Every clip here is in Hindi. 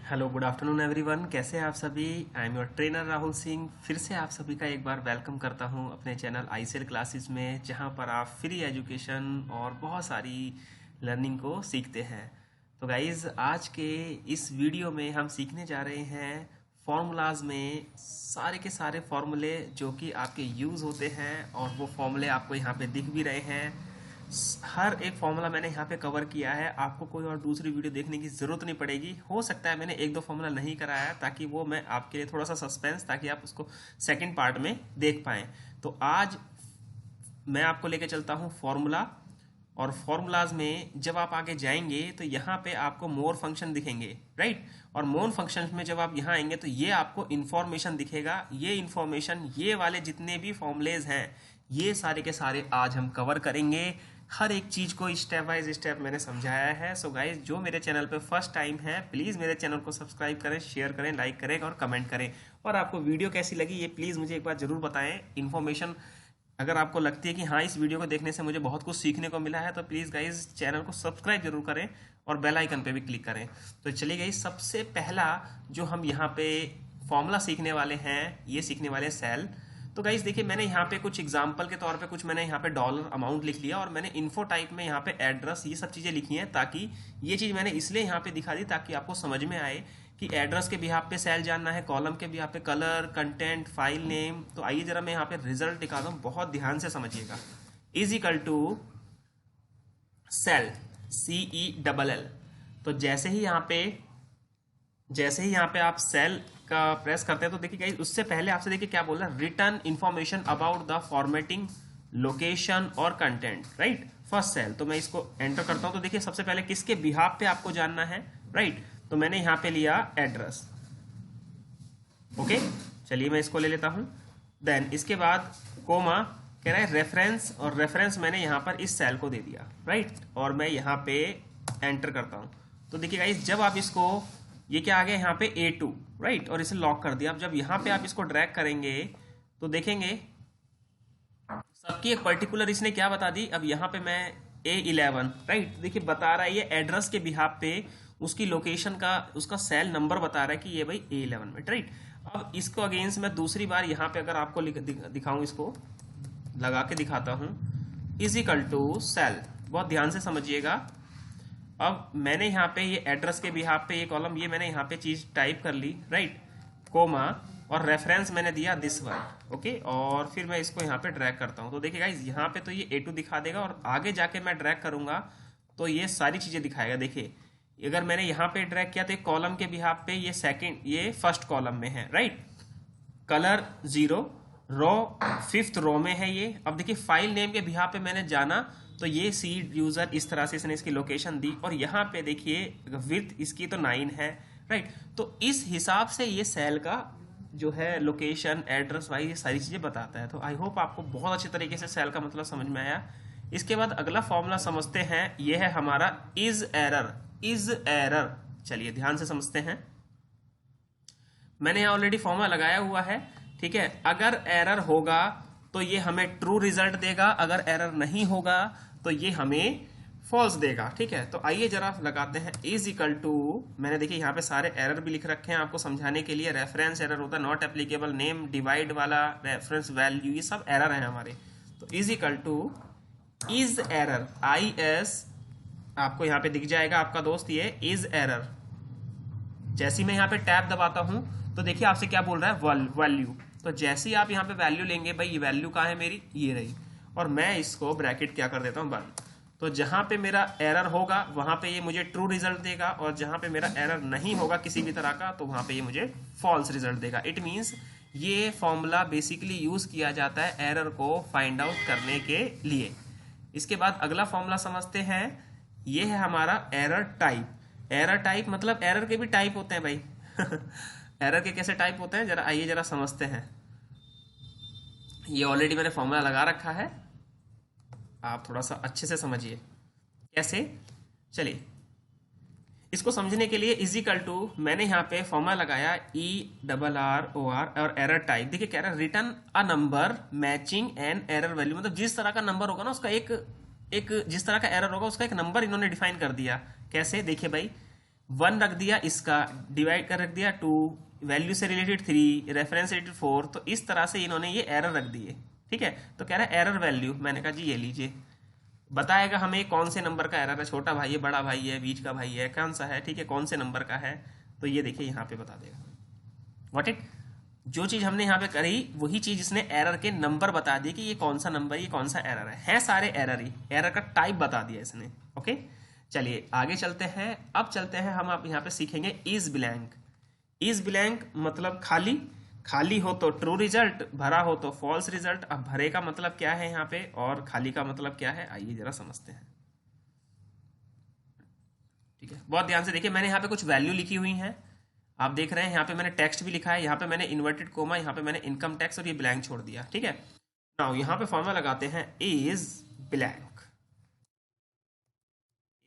हेलो गुड आफ्टरनून एवरीवन, कैसे हैं आप सभी। I am your trainer Rahul Singh. फिर से आप सभी का एक बार वेलकम करता हूं अपने चैनल आईसीएल क्लासेस में, जहां पर आप फ्री एजुकेशन और बहुत सारी लर्निंग को सीखते हैं। तो गाइज, आज के इस वीडियो में हम सीखने जा रहे हैं फॉर्मूलाज में सारे के सारे फॉर्मूले जो कि आपके यूज़ होते हैं, और वो फॉर्मूले आपको यहाँ पे दिख भी रहे हैं। हर एक फॉर्मूला मैंने यहाँ पे कवर किया है, आपको कोई और दूसरी वीडियो देखने की ज़रूरत नहीं पड़ेगी। हो सकता है मैंने एक दो फॉर्मूला नहीं कराया, ताकि वो मैं आपके लिए थोड़ा सा सस्पेंस, ताकि आप उसको सेकंड पार्ट में देख पाएँ। तो आज मैं आपको लेके चलता हूँ फॉर्मूला, और फॉर्मूलाज में जब आप आगे जाएंगे तो यहाँ पे आपको मोर फंक्शन दिखेंगे, राइट। और मोर फंक्शन में जब आप यहाँ आएंगे तो ये आपको इन्फॉर्मेशन दिखेगा। ये इन्फॉर्मेशन, ये वाले जितने भी फॉर्मूलेज हैं, ये सारे के सारे आज हम कवर करेंगे। हर एक चीज को स्टेप बाय स्टेप मैंने समझाया है। सो गाइज, जो मेरे चैनल पे फर्स्ट टाइम है, प्लीज मेरे चैनल को सब्सक्राइब करें, शेयर करें, लाइक करें और कमेंट करें। और आपको वीडियो कैसी लगी ये प्लीज मुझे एक बार जरूर बताएं। इन्फॉर्मेशन अगर आपको लगती है कि हाँ, इस वीडियो को देखने से मुझे बहुत कुछ सीखने को मिला है, तो प्लीज़ गाइज चैनल को सब्सक्राइब जरूर करें और बेल आइकन पे भी क्लिक करें। तो चलिए गाइज, सबसे पहला जो हम यहाँ पे फॉर्मूला सीखने वाले हैं, ये सीखने वाले हैं सेल। तो गाइज देखिए, मैंने यहाँ पे कुछ एग्जांपल के तौर पे कुछ मैंने यहाँ पे डॉलर अमाउंट लिख लिया, और मैंने इन्फो टाइप में यहाँ पे एड्रेस, ये सब चीज़ें लिखी हैं, ताकि ये चीज़ मैंने इसलिए यहाँ पे दिखा दी ताकि आपको समझ में आए कि एड्रेस के बिहाफ पे सेल जानना है, कॉलम के बिहाफ पे कलर, कंटेंट, फाइल नेम। तो आइए जरा मैं यहाँ पे रिजल्ट दिखा दूँ, बहुत ध्यान से समझिएगा। Is equal to cell, CELL। तो जैसे ही यहाँ पे आप सेल का प्रेस करते हैं, तो देखिए गाइस, उससे पहले आपसे देखिए क्या बोल रहा है, return information about the formatting, location और कंटेंट, राइट। फर्स्ट सेल, तो मैं इसको एंटर करता हूं। तो देखिए, सबसे पहले किसके बिहाफ पे आपको जानना है, राइट। तो मैंने यहां पे लिया एड्रेस, ओके। चलिए मैं इसको ले लेता हूं। देन इसके बाद कोमा, कह रहा है रेफरेंस, और रेफरेंस मैंने यहां पर इस सेल को दे दिया, राइट। और मैं यहां पे एंटर करता हूं। तो देखिए गाइस, जब आप इसको, ये क्या आ गया यहाँ पे A2, राइट, और इसे लॉक कर दिया। अब जब यहाँ पे आप इसको ड्रैग करेंगे तो देखेंगे सबकी एक पर्टिकुलर इसने क्या बता दी। अब यहाँ पे मैं A11, राइट, देखिए बता रहा है ये एड्रेस के बिहाफ पे उसकी लोकेशन का, उसका सेल नंबर बता रहा है कि ये भाई A11 में, राइट। अब इसको अगेंस्ट मैं दूसरी बार यहाँ पे अगर आपको दिखाऊं, इसको लगा के दिखाता हूँ, इज इक्वल टू सेल, बहुत ध्यान से समझिएगा। अब मैंने यहाँ पे ये एड्रेस के बिहाफ पे ये कॉलम, ये मैंने यहाँ पे चीज टाइप कर ली, राइट, कोमा, और रेफरेंस मैंने दिया दिस वन, ओके। और फिर मैं इसको यहाँ पे ड्रैग करता हूँ। तो देखिए गाइस, यहाँ पे तो ये A2 दिखा देगा, और आगे जाके मैं ड्रैग करूंगा तो ये सारी चीजें दिखाएगा। देखिए, अगर मैंने यहाँ पे ड्रैग किया तो एक कॉलम के बिहाफ पे ये फर्स्ट कॉलम में है, राइट। कलर 0, रो 5th रो में है ये। अब देखिए, फाइल नेम के बिहाफ पे मैंने जाना तो ये सीड यूजर, इस तरह से इसने इसकी लोकेशन दी, और यहाँ पे देखिए विड्थ इसकी तो 9 है, राइट। तो इस हिसाब से ये सेल का जो है लोकेशन, एड्रेस वाइज, ये सारी चीजें बताता है। तो आई होप आपको बहुत अच्छे तरीके से सेल का मतलब समझ में आया। इसके बाद अगला फॉर्मूला समझते हैं, ये है हमारा इज एरर। इज एरर, चलिए ध्यान से समझते हैं। मैंने यहाँ ऑलरेडी फॉर्मूला लगाया हुआ है, ठीक है। अगर एरर होगा तो ये हमें ट्रू रिजल्ट देगा, अगर एरर नहीं होगा तो ये हमें फॉल्स देगा, ठीक है। तो आइए जरा लगाते हैं इज इक्वल टू, मैंने देखिए यहाँ पे सारे एरर भी लिख रखे हैं आपको समझाने के लिए। रेफरेंस एरर होता है, नॉट एप्लीकेबल, नेम, डिवाइड वाला, रेफरेंस वैल्यू, ये सब एरर है हमारे। तो is equal two is error, IS, आपको यहाँ पे दिख जाएगा आपका दोस्त, ये इज एरर। जैसे ही मैं यहाँ पे टैब दबाता हूं तो देखिए आपसे क्या बोल रहा है, वैल्यू। तो जैसे ही आप यहाँ पे वैल्यू लेंगे, भाई ये वैल्यू कहाँ है मेरी, ये रही, और मैं इसको ब्रैकेट क्या कर देता हूँ, बंद। तो जहां पे मेरा एरर होगा वहां पे ये मुझे ट्रू रिजल्ट देगा, और जहां पे मेरा एरर नहीं होगा किसी भी तरह का, तो वहां पे ये मुझे फॉल्स रिजल्ट देगा। इट मीन्स ये फॉर्मूला बेसिकली यूज किया जाता है एरर को फाइंड आउट करने के लिए। इसके बाद अगला फॉर्मूला समझते हैं, ये है हमारा एरर टाइप। एरर टाइप मतलब एरर के भी टाइप होते हैं भाई। एरर के कैसे टाइप होते हैं, जरा आइए जरा समझते हैं। ये ऑलरेडी मैंने फॉर्मूला लगा रखा है, आप थोड़ा सा अच्छे से समझिए कैसे। चलिए, इसको समझने के लिए इज इक्वल टू, मैंने यहाँ पे फॉर्मूला लगाया ERROR, और एरर टाइप देखिए कह रहा है return a number matching an error value. मतलब जिस तरह का नंबर होगा ना, उसका एक जिस तरह का एरर होगा उसका एक नंबर इन्होंने डिफाइन कर दिया। कैसे, देखिए भाई, 1 रख दिया, इसका डिवाइड कर रख दिया 2, वैल्यू से रिलेटेड 3, रेफरेंस रिलेटेड 4, तो इस तरह से इन्होंने ये एरर रख दिए। ठीक है, तो कह रहा है एरर वैल्यू, मैंने कहा जी ये लीजिए, बताएगा हमें कौन से नंबर का एरर है, छोटा भाई है, बड़ा भाई है, बीच का भाई है, कौन सा है, ठीक है, कौन से नंबर का है, तो ये देखिए यहाँ पे बता देगा। व्हाट इट, जो चीज हमने यहाँ पे करी वही चीज इसने एरर के नंबर बता दिए कि ये कौन सा नंबर, ये कौन सा एरर है सारे एरर ही, एरर का टाइप बता दिया इसने। ओके, चलिए आगे चलते हैं। अब चलते हैं हम, आप यहाँ पे सीखेंगे इज ब्लैंक। इज ब्लैंक मतलब खाली, खाली हो तो ट्रू रिजल्ट, भरा हो तो फॉल्स रिजल्ट। अब भरे का मतलब क्या है यहाँ पे और खाली का मतलब क्या है, आइए जरा समझते हैं। ठीक है, बहुत ध्यान से देखिए, मैंने यहाँ पे कुछ वैल्यू लिखी हुई है, आप देख रहे हैं यहाँ पे मैंने टेक्स्ट भी लिखा है, यहाँ पे मैंने इन्वर्टेड कोमा, यहाँ पे मैंने इनकम टैक्स और ये ब्लैंक छोड़ दिया। ठीक है, नाउ यहाँ पे फॉर्मूला लगाते हैं इज ब्लैंक,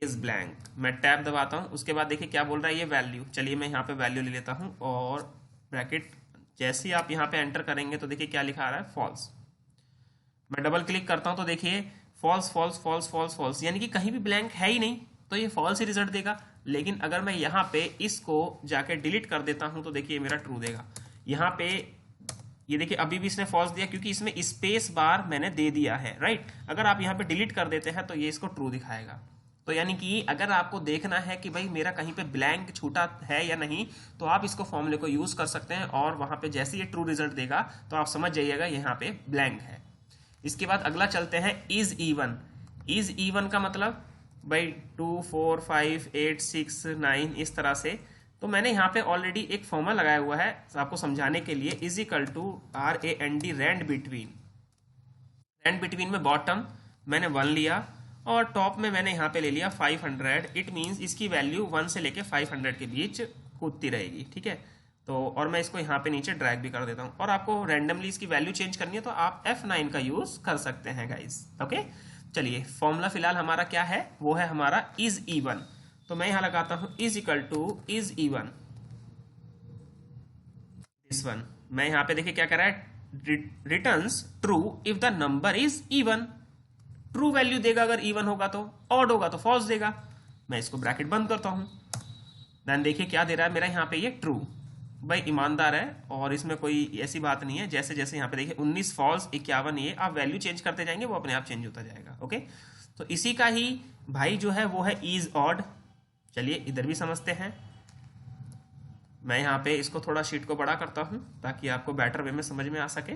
इज ब्लैंक, मैं टैब दबाता हूँ, उसके बाद देखिए क्या बोल रहा है ये वैल्यू। चलिए मैं यहाँ पे वैल्यू ले लेता हूँ और ब्रैकेट, जैसे ही आप यहाँ पे एंटर करेंगे तो देखिए क्या लिखा आ रहा है, फॉल्स। मैं डबल क्लिक करता हूँ तो देखिए false false false false false, यानी कि कहीं भी ब्लैंक है ही नहीं, तो ये फॉल्स ही रिजल्ट देगा। लेकिन अगर मैं यहाँ पे इसको जाके डिलीट कर देता हूँ तो देखिए मेरा ट्रू देगा। यहाँ पे ये देखिए अभी भी इसने फॉल्स दिया क्योंकि इसमें स्पेस बार मैंने दे दिया है, राइट। अगर आप यहाँ पे डिलीट कर देते हैं तो ये इसको ट्रू दिखाएगा। तो यानी कि अगर आपको देखना है कि भाई मेरा कहीं पे ब्लैंक छूटा है या नहीं, तो आप इसको फॉर्मूले को यूज कर सकते हैं और वहां पे जैसे ये ट्रू रिजल्ट देगा तो आप समझ जाइएगा यहाँ पे ब्लैंक है। इसके बाद अगला चलते हैं इज इवन। इज इवन का मतलब भाई 2 4 5 8 6 9 इस तरह से। तो मैंने यहाँ पे ऑलरेडी एक फॉर्मूला लगाया हुआ है आपको समझाने के लिए, is equal to RAND, rand between. Rand between में बॉटम मैंने 1 लिया और टॉप में मैंने यहाँ पे ले लिया 500। इट मीन्स इसकी वैल्यू 1 से लेके 500 के बीच कूदती रहेगी। ठीक है, तो और मैं इसको यहाँ पे नीचे ड्रैग भी कर देता हूँ, और आपको रैंडमली इसकी वैल्यू चेंज करनी है तो आप F9 का यूज कर सकते हैं गाइस। ओके, चलिए फॉर्मूला फिलहाल हमारा क्या है, वो है हमारा इज इवन। तो मैं यहाँ लगाता हूँ is equal two is even this one. मैं यहाँ पे देखिए क्या कर रहा है, returns true if the number is even. True value देगा अगर इवन होगा तो, ऑड होगा तो फॉल्स देगा। मैं इसको ब्रैकेट बंद करता हूं, देन देखिए क्या दे रहा है मेरा यहाँ पे ये ट्रू। भाई ईमानदार है और इसमें कोई ऐसी बात नहीं है, जैसे जैसे यहाँ पे देखिए 19 फॉल्स 51 ये, आप वैल्यू चेंज करते जाएंगे वो अपने आप चेंज होता जाएगा। ओके, तो इसी का ही भाई जो है वो है इज ऑड। चलिए इधर भी समझते हैं। मैं यहाँ पे इसको थोड़ा शीट को बड़ा करता हूं ताकि आपको बेटर वे में समझ में आ सके।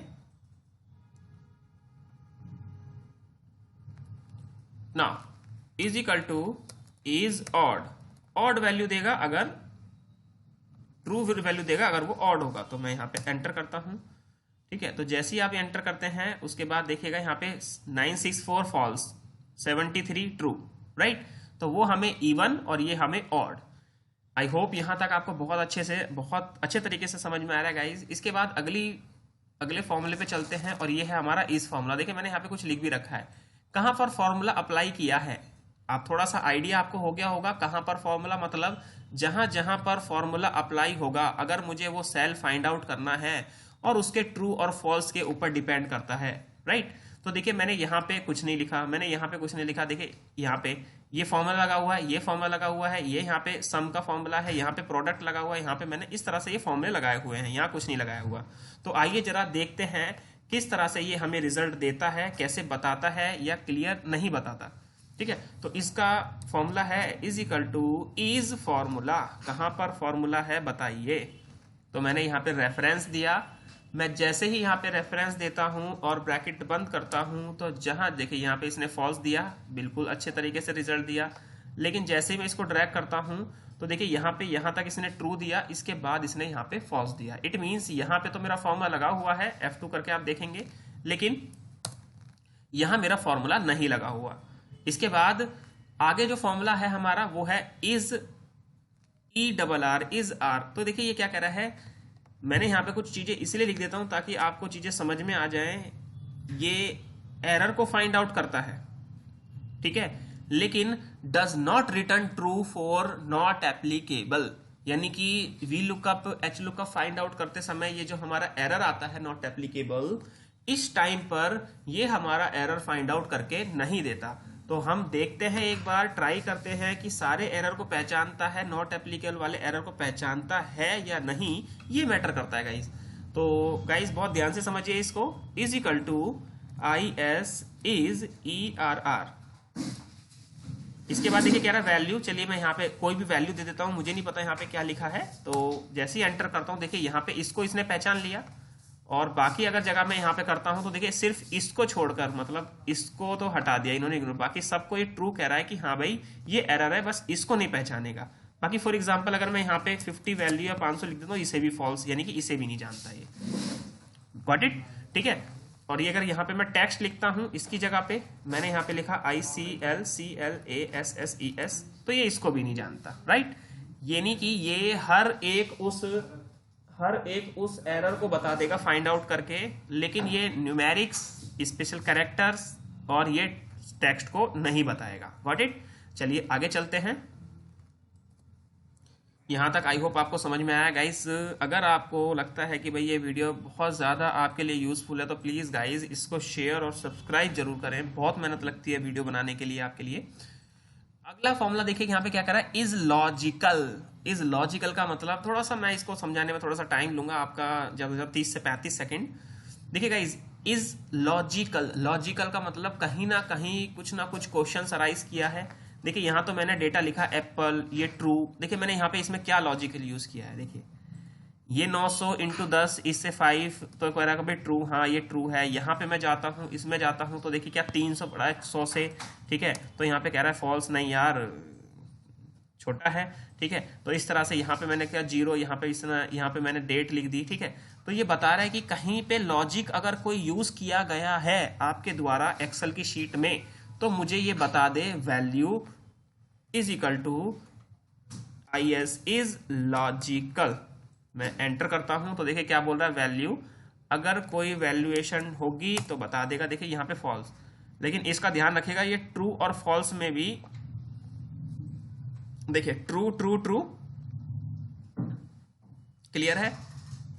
Now is equal two is odd, odd value देगा अगर, ट्रू वैल्यू देगा अगर वो ऑड होगा। तो मैं यहाँ पे एंटर करता हूं। ठीक है, तो जैसे ही आप एंटर करते हैं उसके बाद देखिएगा यहाँ पे 964 फॉल्स 73 ट्रू, राइट। तो वो हमें इवन और ये हमें ऑड। आई होप यहाँ तक आपको बहुत अच्छे तरीके से समझ में आ रहा है गाइज। इसके बाद अगले फॉर्मूले पे चलते हैं और ये है हमारा इस फॉर्मूला। देखिए मैंने यहाँ पे कुछ लिख भी रखा है, कहां पर फॉर्मूला अप्लाई किया है। आप थोड़ा सा आइडिया आपको हो गया होगा कहां पर फॉर्मूला, मतलब जहां जहां पर फॉर्मूला अप्लाई होगा, अगर मुझे वो सेल फाइंड आउट करना है और उसके ट्रू और फॉल्स के ऊपर डिपेंड करता है, राइट। तो देखिए मैंने यहाँ पे कुछ नहीं लिखा, मैंने यहाँ पे कुछ नहीं लिखा। देखिए यहाँ पे ये फॉर्मूला लगा हुआ है, ये फॉर्मूला लगा हुआ है, ये यहाँ पे सम का फॉर्मूला है, यहाँ पे प्रोडक्ट लगा हुआ है, यहाँ पे मैंने इस तरह से ये फॉर्मूले लगाए हुए हैं, यहाँ कुछ नहीं लगाया हुआ। तो आइए जरा देखते हैं किस तरह से ये हमें रिजल्ट देता है, कैसे बताता है या क्लियर नहीं बताता। ठीक है, तो इसका फॉर्मूला है is equal two is formula. कहां पर फॉर्मूला है बताइए। तो मैंने यहाँ पे रेफरेंस दिया, मैं जैसे ही यहाँ पे रेफरेंस देता हूं और ब्रैकेट बंद करता हूं तो जहां देखिए यहाँ पे इसने फॉल्स दिया, बिल्कुल अच्छे तरीके से रिजल्ट दिया। लेकिन जैसे ही मैं इसको ड्रैग करता हूं तो देखिए यहाँ पे यहाँ तक इसने ट्रू दिया, इसके बाद इसने यहाँ पे फॉल्स दिया। इट मीन्स यहाँ पे तो मेरा फॉर्मूला लगा हुआ है, F2 करके आप देखेंगे, लेकिन यहाँ मेरा फॉर्मूला नहीं लगा हुआ। इसके बाद आगे जो फॉर्मूला है हमारा वो है इज ERR इज आर। तो देखिए ये क्या कह रहा है, मैंने यहाँ पे कुछ चीजें इसलिए लिख देता हूं ताकि आपको चीजें समझ में आ जाएं। ये एरर को फाइंड आउट करता है, ठीक है, लेकिन does not return true for not applicable. यानी कि V lookup H lookup find out करते समय ये जो हमारा एरर आता है नॉट एप्लीकेबल, इस टाइम पर ये हमारा एरर फाइंड आउट करके नहीं देता। तो हम देखते हैं, एक बार ट्राई करते हैं कि सारे एरर को पहचानता है, नॉट एप्लीकेबल वाले एरर को पहचानता है या नहीं, ये मैटर करता है गाइस। तो गाइस बहुत ध्यान से समझिए इसको। Is equal to I S is E R R. इसके बाद देखिए क्या रहा है वैल्यू। चलिए मैं यहाँ पे कोई भी वैल्यू दे देता हूँ, मुझे नहीं पता यहाँ पे क्या लिखा है। तो जैसे ही एंटर करता हूँ देखिए यहाँ पे इसको इसने पहचान लिया, और बाकी अगर जगह मैं यहाँ पे करता हूँ तो देखिए सिर्फ इसको छोड़कर, मतलब इसको तो हटा दिया इन्होंने, इग्नोर, बाकी सबको ये ट्रू कह रहा है कि हाँ भाई ये एरर है, बस इसको नहीं पहचानेगा। बाकी फॉर एग्जाम्पल अगर मैं यहाँ पे 50 वैल्यू या 500 लिख देता हूँ, इसे भी फॉल्स, यानी कि इसे भी नहीं जानता ये। Got it? ठीक है। और ये अगर यहाँ पे मैं टेक्स्ट लिखता हूँ, इसकी जगह पे मैंने यहाँ पे लिखा ICLCLASSES, तो ये इसको भी नहीं जानता, राइट। यानी कि ये हर एक उस एरर को बता देगा फाइंड आउट करके, लेकिन ये न्यूमेरिक्स, स्पेशल कैरेक्टर्स और ये टेक्स्ट को नहीं बताएगा। Got it? चलिए आगे चलते हैं। यहाँ तक आई होप आपको समझ में आया गाइस। अगर आपको लगता है कि भाई ये वीडियो बहुत ज़्यादा आपके लिए यूज़फुल है तो प्लीज़ गाइस इसको शेयर और सब्सक्राइब जरूर करें, बहुत मेहनत लगती है वीडियो बनाने के लिए आपके लिए। अगला फॉर्मूला देखिए यहाँ पे क्या कर रहा है, इज लॉजिकल। इज लॉजिकल का मतलब, थोड़ा सा मैं इसको समझाने में थोड़ा सा टाइम लूंगा आपका, जब 30 से 35 सेकेंड। देखिए गाइस, इज लॉजिकल, लॉजिकल का मतलब कहीं ना कहीं कुछ ना कुछ क्वेश्चन अराइज किया है। देखिए यहाँ तो मैंने डेटा लिखा एप्पल, ये ट्रू। देखिए मैंने यहाँ पे इसमें क्या लॉजिकल यूज किया है, देखिए ये 900 इंटू 10 इससे 5, तो कह रहा है भाई ट्रू, हाँ ये ट्रू है। यहाँ पे मैं जाता हूँ, इसमें जाता हूँ, तो देखिए क्या 300 बड़ा है 100 से, ठीक है। तो यहाँ पे कह रहा है फॉल्स, नहीं यार छोटा है, ठीक है। तो इस तरह से यहाँ पे मैंने क्या 0, यहाँ पे इस तरह, यहाँ पे मैंने डेट लिख दी, ठीक है। तो ये बता रहा है कि कहीं पे लॉजिक अगर कोई यूज किया गया है आपके द्वारा एक्सेल की शीट में, तो मुझे ये बता दे value is equal to I S is logical. मैं एंटर करता हूं तो देखिए क्या बोल रहा है, वैल्यू अगर कोई वैल्यूएशन होगी तो बता देगा। देखिए यहाँ पे फॉल्स, लेकिन इसका ध्यान रखिएगा ये ट्रू और फॉल्स में भी, देखिए ट्रू ट्रू ट्रू, क्लियर है।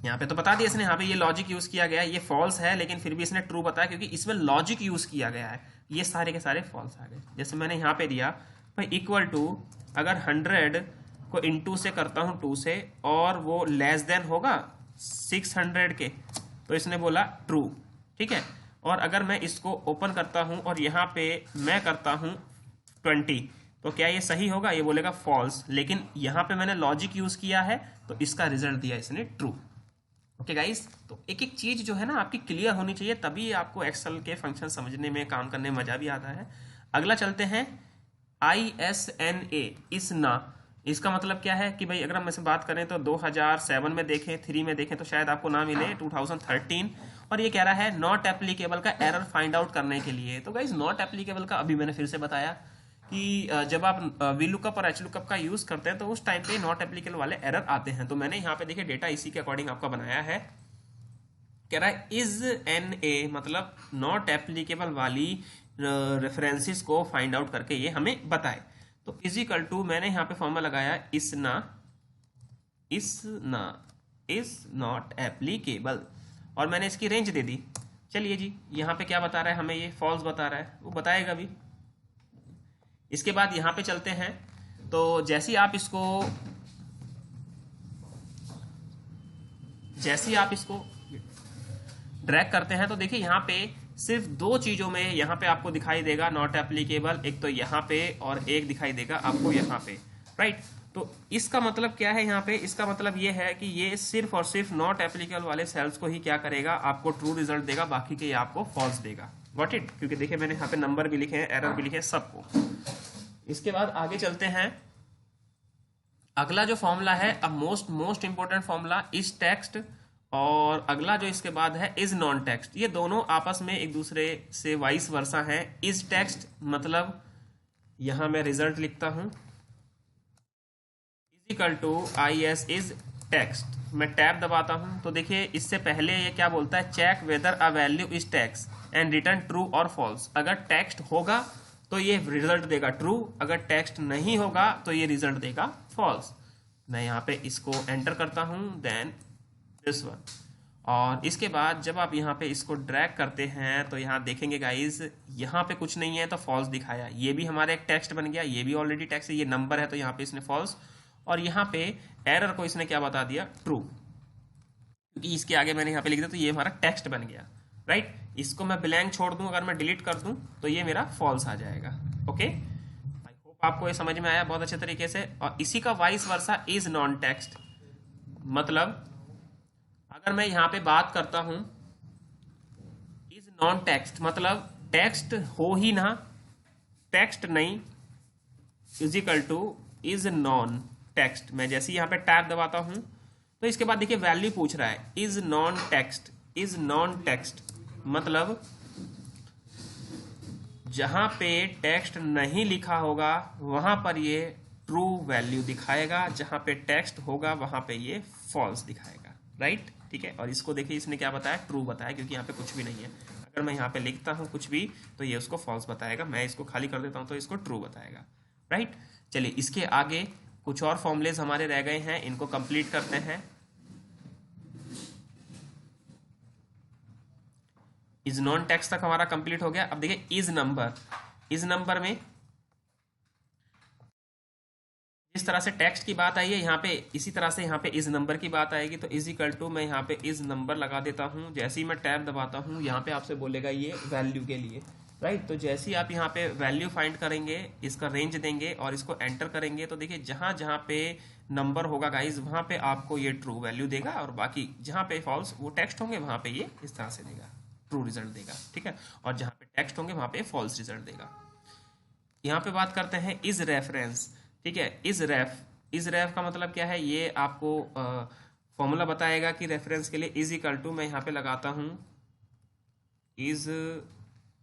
यहाँ पे तो बता दिया इसने, यहाँ पे ये लॉजिक यूज किया गया है, ये फॉल्स है लेकिन फिर भी इसने ट्रू बताया क्योंकि इसमें लॉजिक यूज किया गया है। ये सारे के सारे फॉल्स आ गए। जैसे मैंने यहाँ पे दिया भाई इक्वल टू, अगर 100 को इंटू से करता हूं 2 से, और वो लेस देन होगा 600 के, तो इसने बोला ट्रू, ठीक है। और अगर मैं इसको ओपन करता हूं और यहाँ पे मैं करता हूं 20, तो क्या ये सही होगा, ये बोलेगा फॉल्स। लेकिन यहाँ पे मैंने लॉजिक यूज किया है तो इसका रिजल्ट दिया इसने ट्रू। ओके गाइस, तो एक एक चीज जो है ना आपकी क्लियर होनी चाहिए, तभी आपको एक्सेल के फंक्शन समझने में, काम करने में मजा भी आता है। अगला चलते हैं, ISNA, इसना। इसका मतलब क्या है कि भाई अगर हम इससे बात करें तो 2007 में देखें, 3 में देखें तो शायद आपको ना मिले, 2013। और ये कह रहा है नॉट एप्लीकेबल का एरर फाइंड आउट करने के लिए। तो गाइस नॉट एप्लीकेबल का अभी मैंने फिर से बताया कि जब आप वी लुकअप और एच लुकअप का यूज करते हैं तो उस टाइम पे नॉट एप्लीकेबल वाले एरर आते हैं। तो मैंने यहाँ पे देखिए डेटा इसी के अकॉर्डिंग आपका बनाया है। कह रहा है इज एन ए, मतलब नॉट एप्लीकेबल वाली रेफरेंसेस को फाइंड आउट करके ये हमें बताए। तो इजिकल टू, मैंने यहाँ पे फॉर्मूला लगाया इसना इज नॉट एप्लीकेबल, और मैंने इसकी रेंज दे दी। चलिए जी, यहाँ पे क्या बता रहा है हमें, ये फॉल्स बता रहा है, वो बताएगा भी। इसके बाद यहाँ पे चलते हैं, तो जैसे ही आप इसको ड्रैग करते हैं तो देखिए यहाँ पे सिर्फ 2 चीजों में यहाँ पे आपको दिखाई देगा नॉट एप्लीकेबल, एक तो यहाँ पे और एक दिखाई देगा आपको यहाँ पे, राइट। तो इसका मतलब क्या है यहाँ पे, इसका मतलब ये है कि ये सिर्फ और सिर्फ नॉट एप्लीकेबल वाले सेल्स को ही क्या करेगा, आपको ट्रू रिजल्ट देगा, बाकी के ये आपको फॉल्स देगा। Got it? क्योंकि देखिए मैंने यहाँ पे नंबर भी लिखे हैं, एरर भी लिखे हैं, सबको। इसके बाद आगे चलते हैं। अगला जो फॉर्मूला है, अब most important formula, is text, और अगला जो इसके बाद है इज नॉन टेक्स्ट। ये दोनों आपस में एक दूसरे से वाइस वर्सा है। इज टेक्स्ट मतलब यहां मैं रिजल्ट लिखता हूं, is equal to IS is text. मैं टैब दबाता हूं तो देखिए इससे पहले ये क्या बोलता है, check whether a value is text and return true और फॉल्स। अगर टेक्स्ट होगा तो ये रिजल्ट देगा ट्रू, अगर टेक्स्ट नहीं होगा तो ये रिजल्ट देगा फॉल्स। मैं यहाँ पे इसको एंटर करता हूं, देन दिस वन, और इसके बाद जब आप यहाँ पे इसको ड्रैग करते हैं तो यहाँ देखेंगे गाइज, यहाँ पे कुछ नहीं है तो फॉल्स दिखाया, ये भी हमारा एक टेक्स्ट बन गया, ये भी ऑलरेडी टेक्स्ट है, ये नंबर है तो यहाँ पे इसने फॉल्स, और यहाँ पे एरर को इसने क्या बता दिया, ट्रू, क्योंकि इसके आगे मैंने यहाँ पे लिख दिया तो ये हमारा टेक्स्ट बन गया, राइट। इसको मैं ब्लैंक छोड़ दूं, अगर मैं डिलीट कर दूं तो ये मेरा फॉल्स आ जाएगा। ओके, आई होप आपको ये समझ में आया बहुत अच्छे तरीके से। और इसी का vice versa is non text, मतलब अगर मैं यहाँ पे बात करता हूं इज नॉन टेक्स्ट, मतलब टेक्स्ट हो ही ना, टेक्स्ट नहीं, is equal to is non text. मैं जैसे यहाँ पे टैब दबाता हूं तो इसके बाद देखिए वैल्यू पूछ रहा है is non text, is non text मतलब जहां पे टेक्स्ट नहीं लिखा होगा वहां पर ये ट्रू वैल्यू दिखाएगा, जहां पे टेक्स्ट होगा वहां पे ये फॉल्स दिखाएगा, राइट। ठीक है, और इसको देखिए इसने क्या बताया, ट्रू बताया, क्योंकि यहाँ पे कुछ भी नहीं है। अगर मैं यहाँ पे लिखता हूँ कुछ भी तो ये उसको फॉल्स बताएगा, मैं इसको खाली कर देता हूँ तो इसको ट्रू बताएगा, राइट। चलिए इसके आगे कुछ और फॉर्मूलेज हमारे रह गए हैं, इनको कंप्लीट करते हैं। इज नॉन टेक्स्ट तक हमारा कंप्लीट हो गया। अब देखिए इज नंबर, इज नंबर में जिस तरह से टेक्स्ट की बात आई है यहाँ पे, इसी तरह से यहाँ पे इज नंबर की बात आएगी। तो इज इक्वल टू, मैं यहाँ पे इज नंबर लगा देता हूँ, जैसे ही मैं टैब दबाता हूँ यहाँ पे आपसे बोलेगा ये वैल्यू के लिए, राइट। तो जैसे ही आप यहाँ पे वैल्यू फाइंड करेंगे, इसका रेंज देंगे और इसको एंटर करेंगे तो देखिए जहां जहां पे नंबर होगा गाइज वहां पे आपको ये ट्रू वैल्यू देगा, और बाकी जहां पे फॉल्स वो टेक्स्ट होंगे वहां पे ये इस तरह से देगा, ट्रू रिजल्ट देगा, ठीक है। और जहां पे टेक्स्ट होंगे वहां पे फॉल्स रिजल्ट देगा। यहाँ पे बात करते हैं इज रेफरेंस, ठीक है। इज रेफ का मतलब क्या है, ये आपको फॉर्मूला बताएगा कि रेफरेंस के लिए इज इक्वल टू, मैं यहाँ पे लगाता हूँ इज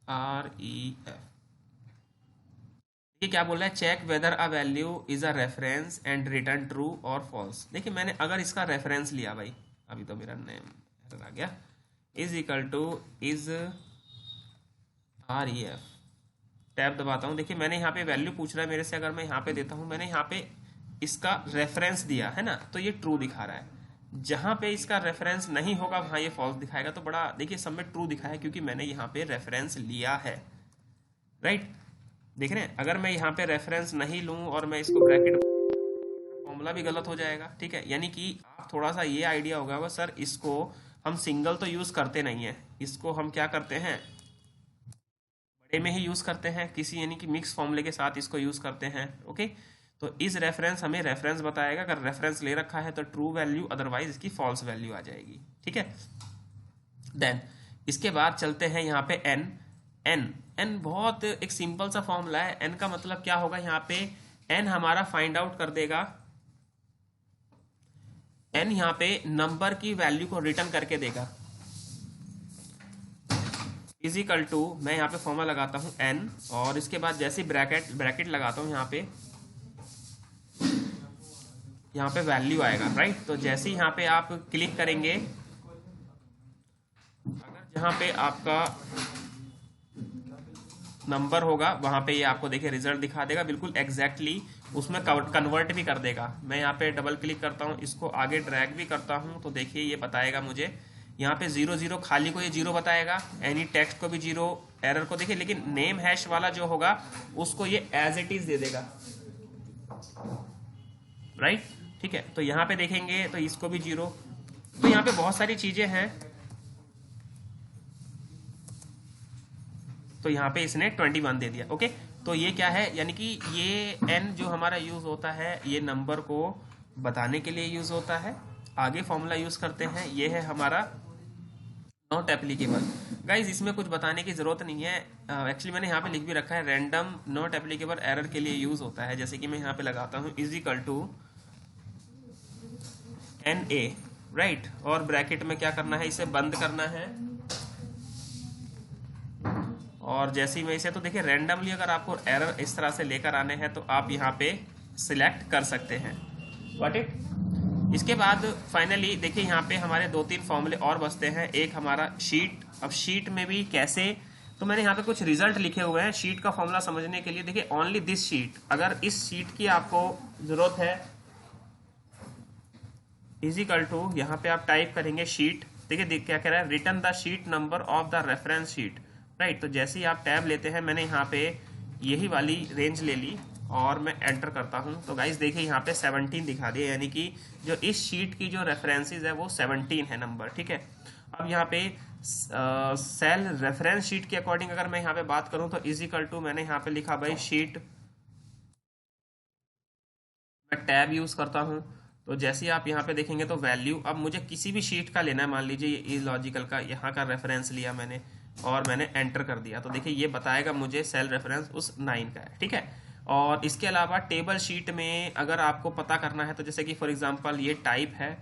REF। ये क्या बोल रहा है, check whether a value is a reference and return true और फॉल्स। देखिए मैंने अगर इसका रेफरेंस लिया भाई, अभी तो मेरा नेम आ गया, is equal two is REF, tab दबाता हूँ। देखिए मैंने यहाँ पे वैल्यू पूछ रहा है मेरे से, अगर मैं यहाँ पे देता हूँ, मैंने यहाँ पे इसका रेफरेंस दिया है ना, तो ये ट्रू दिखा रहा है। जहां पे इसका रेफरेंस नहीं होगा वहां ये फॉल्स दिखाएगा। तो बड़ा देखिए सब में ट्रू दिखाया क्योंकि मैंने यहाँ पे रेफरेंस लिया है, राइट। देख रहे हैं, अगर मैं यहाँ पे रेफरेंस नहीं लूं और मैं इसको ब्रैकेट, फॉर्मूला भी गलत हो जाएगा, ठीक है। यानी कि आप थोड़ा सा ये आइडिया होगा सर, इसको हम सिंगल तो यूज करते नहीं है, इसको हम क्या करते हैं बड़े में ही यूज करते हैं, किसी यानी कि मिक्स फॉर्मूले के साथ इसको यूज करते हैं। ओके, तो इस रेफरेंस हमें रेफरेंस बताएगा, अगर रेफरेंस ले रखा है तो ट्रू वैल्यू, अदरवाइज इसकी फॉल्स वैल्यू आ जाएगी, ठीक है। देन इसके बाद चलते हैं यहाँ पे एन बहुत एक सिंपल सा फॉर्मूला है। एन का मतलब क्या होगा, यहाँ पे एन हमारा फाइंड आउट कर देगा, एन यहाँ पे नंबर की वैल्यू को रिटर्न करके देगा, इजिकल टू, मैं यहाँ पे फॉर्मूला लगाता हूँ एन, और इसके बाद जैसे ब्रैकेट लगाता हूँ यहाँ पे वैल्यू आएगा, राइट। तो जैसे ही यहाँ पे आप क्लिक करेंगे, अगर जहाँ पे आपका नंबर होगा वहां पे ये आपको देखिए रिजल्ट दिखा देगा, बिल्कुल एग्जैक्टली उसमें कन्वर्ट भी कर देगा। मैं यहाँ पे डबल क्लिक करता हूँ, इसको आगे ड्रैग भी करता हूँ तो देखिए ये बताएगा मुझे यहाँ पे 0 खाली को ये 0 बताएगा, एनी टेक्स्ट को भी 0, एरर को देखिए, लेकिन नेम हैश वाला जो होगा उसको ये एज इट इज दे देगा, राइट। ठीक है, तो यहाँ पे देखेंगे तो इसको भी 0। तो यहाँ पे बहुत सारी चीजें हैं, तो यहाँ पे इसने 21 दे दिया। ओके, तो ये क्या है, यानी कि ये n जो हमारा यूज होता है ये नंबर को बताने के लिए यूज होता है। आगे फॉर्मूला यूज करते हैं, ये है हमारा नॉट एप्लीकेबल। गाइज इसमें कुछ बताने की जरूरत नहीं है, एक्चुअली मैंने यहाँ पे लिख भी रखा है, रैंडम नॉट एप्लीकेबल एरर के लिए यूज होता है। जैसे कि मैं यहाँ पे लगाता हूँ is equal to NA, right, और ब्रैकेट में क्या करना है, इसे बंद करना है। और जैसे ही मैं इसे, तो देखिए रैंडमली अगर आपको एरर इस तरह से लेकर आने हैं तो आप यहाँ पे सिलेक्ट कर सकते हैं, व्हाट इट। इसके बाद फाइनली देखिए यहाँ पे हमारे 2-3 फॉर्मूले और बचते हैं। एक हमारा शीट, अब शीट में भी कैसे, तो मैंने यहाँ पे कुछ रिजल्ट लिखे हुए हैं शीट का फॉर्मूला समझने के लिए। देखिए ओनली दिस शीट, अगर इस शीट की आपको जरूरत है, इजिकल टू यहाँ पे आप टाइप करेंगे शीट, देखिए क्या कह रहा है, return the sheet number of the reference sheet, right. तो जैसे ही आप टैब लेते हैं, मैंने यहाँ पे यही वाली रेंज ले ली और मैं एंटर करता हूँ, तो गाइज देखिए यहाँ पे 17 दिखा दिया, यानी कि जो इस शीट की जो रेफरेंसेस है वो 17 है नंबर, ठीक है। अब यहाँ पे सेल रेफरेंस शीट के अकॉर्डिंग अगर मैं यहाँ पे बात करूँ तो इज इक्वल टू, मैंने यहाँ पे लिखा भाई शीट, मैं टैब यूज करता हूँ। तो जैसे ही आप यहाँ पे देखेंगे तो वैल्यू, अब मुझे किसी भी शीट का लेना है, मान लीजिए ये लॉजिकल का यहाँ का रेफरेंस लिया मैंने और मैंने एंटर कर दिया, तो देखिए ये बताएगा मुझे सेल रेफरेंस उस 9 का है, ठीक है। और इसके अलावा टेबल शीट में अगर आपको पता करना है, तो जैसे कि फॉर एग्जांपल ये टाइप है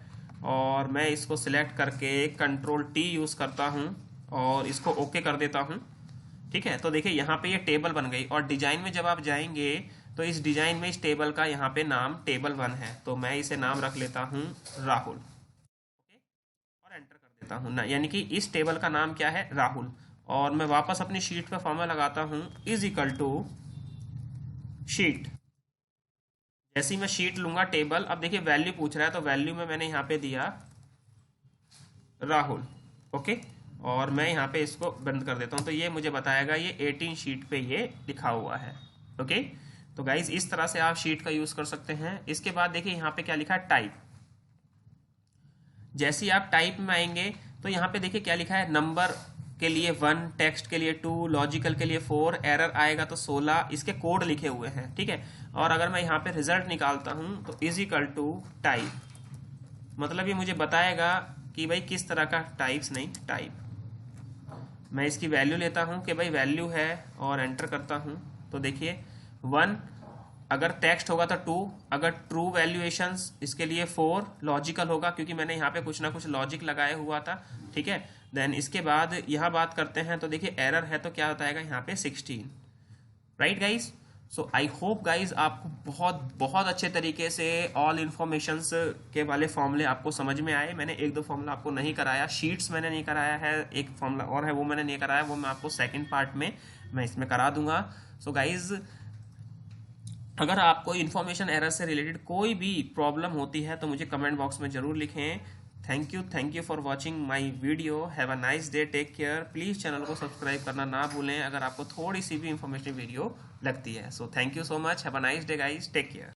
और मैं इसको सिलेक्ट करके कंट्रोल टी यूज करता हूँ और इसको ओके कर देता हूँ, ठीक है। तो देखिए यहाँ पे ये टेबल बन गई, और डिजाइन में जब आप जाएंगे तो इस डिजाइन में इस टेबल का यहाँ पे नाम टेबल 1 है, तो मैं इसे नाम रख लेता हूँ राहुल, ओके, और एंटर कर देता हूँ ना, यानी कि इस टेबल का नाम क्या है, राहुल। और मैं वापस अपनी शीट पे फॉर्मूला लगाता हूँ, इज इक्वल टू शीट। जैसे ही मैं शीट लूंगा टेबल, अब देखिए वैल्यू पूछ रहा है, तो वैल्यू में मैंने यहाँ पे दिया राहुल, ओके, और मैं यहाँ पे इसको बंद कर देता हूँ, तो ये मुझे बताएगा ये 18 शीट पे ये लिखा हुआ है, ओके। तो गाइज इस तरह से आप शीट का यूज कर सकते हैं। इसके बाद देखिए यहाँ पे क्या लिखा है, टाइप। जैसे ही आप टाइप में आएंगे तो यहाँ पे देखिए क्या लिखा है, नंबर के लिए 1, टेक्स्ट के लिए 2, लॉजिकल के लिए 4, एरर आएगा तो 16, इसके कोड लिखे हुए हैं, ठीक है। और अगर मैं यहाँ पे रिजल्ट निकालता हूँ तो इज इक्वल टू टाइप, मतलब ये मुझे बताएगा कि भाई किस तरह का टाइप्स, नहीं टाइप। मैं इसकी वैल्यू लेता हूँ कि भाई वैल्यू है और एंटर करता हूँ, तो देखिए 1, अगर टेक्स्ट होगा तो 2, अगर ट्रू वैल्यूएशंस इसके लिए 4, लॉजिकल होगा क्योंकि मैंने यहाँ पे कुछ ना कुछ लॉजिक लगाया हुआ था, ठीक है। देन इसके बाद यहाँ बात करते हैं, तो देखिए एरर है तो क्या बताएगा यहाँ पे 16, right guys. So I hope guys आपको बहुत बहुत अच्छे तरीके से ऑल इन्फॉर्मेशंस के वाले फॉर्मूले आपको समझ में आए। मैंने 1-2 फॉर्मूला आपको नहीं कराया, शीट्स मैंने नहीं कराया है, एक फॉर्मूला और है वो मैंने नहीं कराया, वो मैं आपको सेकंड पार्ट में मैं इसमें करा दूंगा। सो गाइज अगर आपको इन्फॉर्मेशन एरर से रिलेटेड कोई भी प्रॉब्लम होती है तो मुझे कमेंट बॉक्स में जरूर लिखें। Thank you for watching my video, have a nice day, take care. Please channel को सब्सक्राइब करना ना भूलें अगर आपको थोड़ी सी भी इंफॉर्मेटिव वीडियो लगती है। So thank you so much, have a nice day guys, take care.